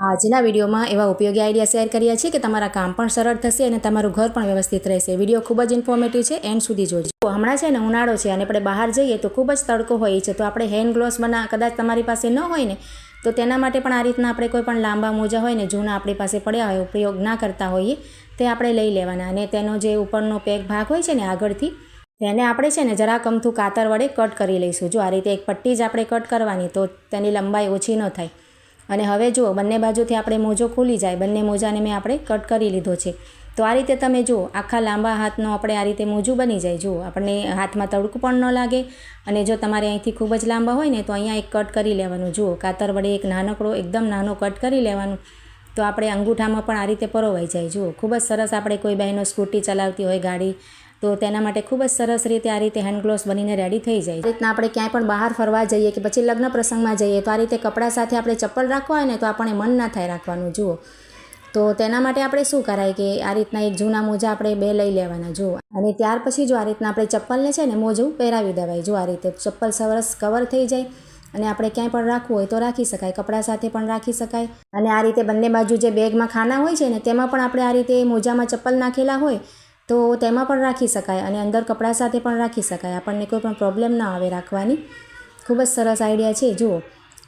આજના વિડીયોમાં એવા ઉપયોગી આઈડિયા શેર કર્યા છે કે તમારા કામ પણ સરળ થશે અને તમારું ઘર પણ વ્યવસ્થિત રહેશે। વિડીયો ખૂબ જ ઇન્ફોર્મેટિવ છે, એન્ડ સુધી જોજો। હમણાં છે ને ઉનાળો છે અને આપણે બહાર જઈએ તો ખૂબ જ તડકો હોય છે, તો આપણે હેન્ડ ગ્લોવ્સ કદાચ તમારી પાસે ન હોય ને તો તેના માટે પણ આ રીતના આપણે કોઈ પણ લાંબા મોજા હોય ને જૂના આપણી પાસે પડ્યા હોય, ઉપયોગ ના કરતા હોઈએ, તે આપણે લઈ લેવાના અને તેનો જે ઉપરનો પેક ભાગ હોય છે ને આગળથી તેને આપણે છે ને જરાક અમથું કાતર વડે કટ કરી લઈશું। જો આ રીતે એક પટ્ટી જ આપણે કટ કરવાની, તો તેની લંબાઈ ઓછી ન થાય। અને હવે જુઓ, બંને બાજુથી આપણે મોજો ખુલી જાય, બંને મોજાને મેં આપણે કટ કરી લીધો છે। તો આ રીતે તમે જુઓ, આખા લાંબા હાથનો આપણે આ રીતે મોજું બની જાય। જુઓ, આપણને હાથમાં તડકું પણ ન લાગે। અને જો તમારે અહીંથી ખૂબ જ લાંબા હોય ને તો અહીંયા એક કટ કરી લેવાનું। જુઓ, કાતર વડે એક નાનકડો એકદમ નાનો કટ કરી લેવાનું, તો આપણે અંગૂઠામાં પણ આ રીતે પરોવાઈ જાય। જુઓ, ખૂબ જ સરસ। આપણે કોઈ બહેનો સ્કૂટી ચલાવતી હોય, ગાડી, તો તેના માટે ખૂબ જ સરસ રીતે આ રીતે હેન્ડ ગ્લોવ્સ બનીને રેડી થઈ જાય। આ રીતના આપણે ક્યાંય પણ બહાર ફરવા જઈએ કે પછી લગ્ન પ્રસંગમાં જઈએ તો આ રીતે કપડાં સાથે આપણે ચપ્પલ રાખવા હોય ને તો આપણને મન ના થાય રાખવાનું। જુઓ, તો તેના માટે આપણે શું કરાય કે આ રીતના એક જૂના મોજા આપણે 2 લઈ લેવાના। જુઓ, અને ત્યાર પછી જો આ રીતના આપણે ચપ્પલને છે ને મોજું પહેરાવી દેવાય। જો આ રીતે ચપ્પલ સરસ કવર થઈ જાય અને આપણે ક્યાંય પણ રાખવું હોય તો રાખી શકાય, કપડાં સાથે પણ રાખી શકાય। અને આ રીતે બંને બાજુ જે બેગમાં ખાના હોય છે ને તેમાં પણ આપણે આ રીતે મોજામાં ચપ્પલ નાખેલા હોય તો તેમાં પણ રાખી શકાય અને અંદર કપડાં સાથે પણ રાખી શકાય। આપણને કોઈ પણ પ્રોબ્લેમ ના આવે રાખવાની। ખૂબ જ સરસ આઈડિયા છે। જુઓ,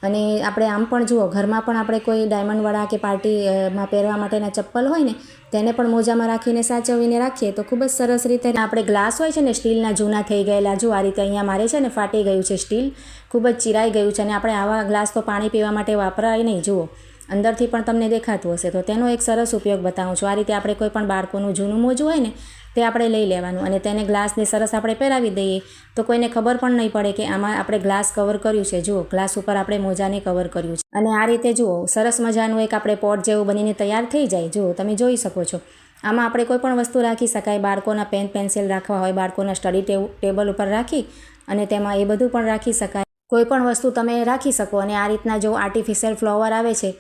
અને આપણે આમ પણ જુઓ, ઘરમાં પણ આપણે કોઈ ડાયમંડવાળા કે પાર્ટીમાં પહેરવા માટેના ચપ્પલ હોય ને તેને પણ મોજામાં રાખીને સાચવીને રાખીએ તો ખૂબ જ સરસ રીતે। આપણે ગ્લાસ હોય છે ને સ્ટીલના જૂના થઈ ગયેલા, જો આ રીતે અહીંયા મારે છે ને ફાટી ગયું છે સ્ટીલ, ખૂબ જ ચિરાઈ ગયું છે અને આપણે આવા ગ્લાસ તો પાણી પીવા માટે વાપરાય નહીં। જુઓ, અંદરથી પણ તમને દેખાતું હશે, તો તેનો એક સરસ ઉપયોગ બતાવું છું। આ રીતે આપણે કોઈ પણ બાળકોનું જૂનું મોજું હોય ને તે આપણે લઈ લેવાનું અને તેને ગ્લાસને સરસ આપણે પહેરાવી દઈએ તો કોઈને ખબર પણ નહીં પડે કે આમાં આપણે ગ્લાસ કવર કર્યું છે। જુઓ, ગ્લાસ ઉપર આપણે મોજાને કવર કર્યું છે અને આ રીતે જુઓ સરસ મજાનું એક આપણે પોટ જેવું બનીને તૈયાર થઈ જાય। જુઓ, તમે જોઈ શકો છો, આમાં આપણે કોઈ પણ વસ્તુ રાખી શકાય। બાળકોના પેન પેન્સિલ રાખવા હોય, બાળકોના સ્ટડી ટેબલ ઉપર રાખી અને તેમાં એ બધું પણ રાખી શકાય। કોઈ પણ વસ્તુ તમે રાખી શકો અને આ રીતના જો આર્ટિફિશિયલ ફ્લાવર આવે છે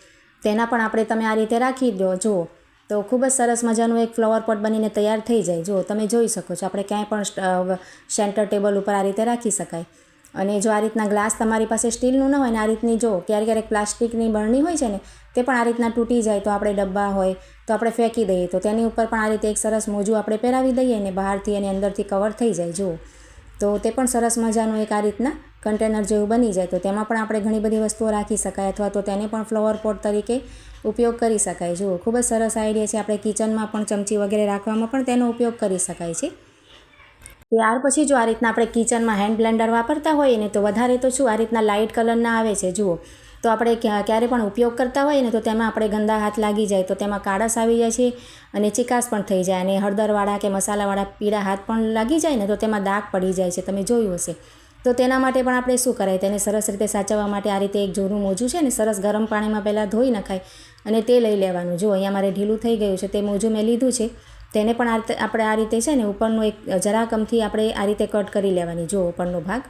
તેના પણ આપણે તમે આ રીતે રાખી દો। જુઓ, તો ખૂબ જ સરસ મજાનું એક ફ્લાવર પોટ બનીને તૈયાર થઈ જાય। જુઓ, તમે જોઈ શકો છો, આપણે ક્યાંય પણ સેન્ટર ટેબલ ઉપર આ રીતે રાખી શકાય। અને જો આ રીતના ગ્લાસ તમારી પાસે સ્ટીલનું ન હોય ને આ રીતની જો ક્યારેક પ્લાસ્ટિકની બરણી હોય છે ને તે પણ આ રીતના તૂટી જાય તો આપણે ડબ્બા હોય તો આપણે ફેંકી દઈએ તો તેની ઉપર પણ આ રીતે એક સરસ મોજું આપણે પહેરાવી દઈએ ને બહારથી અને અંદરથી કવર થઈ જાય। જુઓ, તો તે પણ સરસ મજાનું એક આ રીતના કન્ટેનર જેવું બની જાય, તો તેમાં પણ આપણે ઘણી બધી વસ્તુઓ રાખી શકાય અથવા તો તેને પણ ફ્લાવર પોટ તરીકે ઉપયોગ કરી શકાય। જુઓ, ખૂબ જ સરસ આઈડિયા છે। આપણે કિચનમાં પણ ચમચી વગેરે રાખવામાં પણ તેનો ઉપયોગ કરી શકાય છે। ત્યાર પછી જો આ રીતના આપણે કિચનમાં હેન્ડ બ્લેન્ડર વાપરતા હોઈએ ને તો વધારે તો શું આ રીતના લાઇટ કલરના આવે છે। જુઓ, તો આપણે ક્યારે પણ ઉપયોગ કરતા હોઈએ ને તો તેમાં આપણે ગંદા હાથ લાગી જાય તો તેમાં કાળસ આવી જાય છે અને ચિકાસ પણ થઈ જાય અને હળદરવાળા કે મસાલાવાળા પીળા હાથ પણ લાગી જાય ને તો તેમાં દાગ પડી જાય છે, તમે જોયું હશે। તો તેના માટે પણ આપણે શું કરાય, તેને સરસ રીતે સાચવવા માટે આ રીતે એક જૂનું મોજું છે ને સરસ ગરમ પાણીમાં પહેલાં ધોઈ નખાય અને તે લઈ લેવાનું। જો અહીંયા મારે ઢીલું થઈ ગયું છે, તે મોજું મેં લીધું છે, તેને પણ આપણે આ રીતે છે ને ઉપરનું એક જરાક અમથી આપણે આ રીતે કટ કરી લેવાની। જો ઉપરનો ભાગ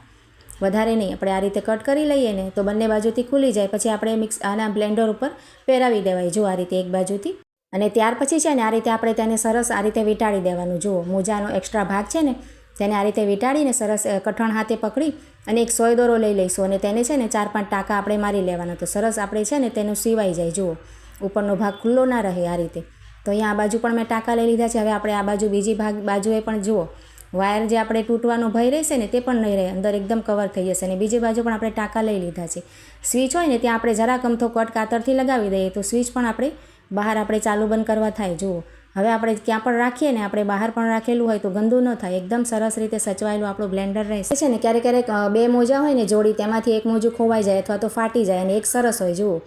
વધારે નહીં, આપણે આ રીતે કટ કરી લઈએ ને તો બંને બાજુથી ખુલી જાય, પછી આપણે આના બ્લેન્ડર ઉપર પહેરાવી દેવાય। જો આ રીતે એક બાજુથી, અને ત્યાર પછી છે ને આ રીતે આપણે તેને સરસ આ રીતે વીંટાળી દેવાનું। જુઓ, મોજાનો એક્સ્ટ્રા ભાગ છે ને તેને આ રીતે વીંટાળીને સરસ કઠણ હાથે પકડી અને એક સોય દોરો લઈ લઈશું અને તેને છે ને 4-5 ટાંકા આપણે મારી લેવાના, તો સરસ આપણે છે ને તેનું સીવાઈ જાય। જુઓ, ઉપરનો ભાગ ખુલ્લો ના રહે આ રીતે। તો અહીંયા આ બાજુ પણ મેં ટાંકા લઈ લીધા છે। હવે આપણે આ બાજુ બીજી બાજુએ પણ જુઓ, વાયર જે આપણે તૂટવાનો ભય રહેશે ને તે પણ નહીં રહે, અંદર એકદમ કવર થઈ જશે અને બીજી બાજુ પણ આપણે ટાંકા લઈ લીધા છે। સ્વિચ હોય ને ત્યાં આપણે જરાક અમથો કટ કાતરથી લગાવી દઈએ તો સ્વિચ પણ આપણે બહાર આપણે ચાલુ બંધ કરવા થાય। જુઓ, હવે આપણે ક્યાં પણ રાખીએ ને આપણે બહાર પણ રાખેલું હોય તો ગંદુ ન થાય, એકદમ સરસ રીતે સચવાયેલું આપણું બ્લેન્ડર રહેશે છે ને। ક્યારેક 2 મોજા હોય ને જોડી, તેમાંથી એક મોજું ખોવાઈ જાય અથવા તો ફાટી જાય અને એક સરસ હોય। જુઓ,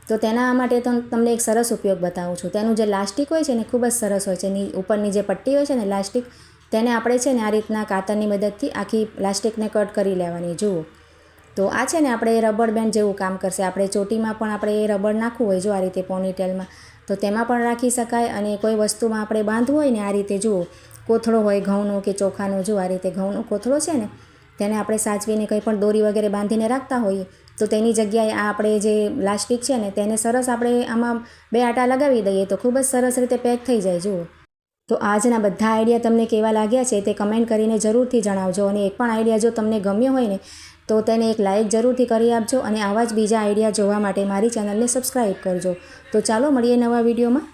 તો તેના માટે તો તમને એક સરસ ઉપયોગ બતાવું છું। તેનું જે લાસ્ટિક હોય છે ને ખૂબ જ સરસ હોય છે, ઉપરની જે પટ્ટી હોય છે ને લાસ્ટિક, તેને આપણે છે ને આ રીતના કાતરની મદદથી આખી પ્લાસ્ટિકને કટ કરી લેવાની। જુઓ, તો આ છે ને આપણે રબર બેન્ડ જેવું કામ કરશે। આપણે ચોટીમાં પણ આપણે રબર નાખવું હોય, જો આ રીતે પોનીટેલમાં, તો તેમાં પણ રાખી શકાય અને કોઈ વસ્તુમાં આપણે બાંધવું હોય ને આ રીતે, જુઓ, કોથળો હોય ઘઉંનો કે ચોખાનો, જો આ રીતે ઘઉંનો કોથળો છે ને તેને આપણે સાચવીને કંઈ પણ દોરી વગેરે બાંધીને રાખતા હોઈએ તો તેની જગ્યાએ આ આપણે જે પ્લાસ્ટિક છે ને તેને સરસ આપણે આમાં 2 આટા લગાવી દઈએ તો ખૂબ જ સરસ રીતે પેક થઈ જાય। જુઓ, તો આજના બધા આઈડિયા તમને કેવા લાગ્યા છે તે કમેન્ટ કરીને જરૂરથી જણાવજો અને એક પણ આઈડિયા જો તમને ગમ્યો હોય ને તો તો તેને એક લાઇક જરૂરથી કરી આપજો અને આવા જ બીજા આઈડિયા જોવા માટે મારી ચેનલને સબસ્ક્રાઈબ કરજો. તો ચાલો મળીએ નવા વિડીયોમાં.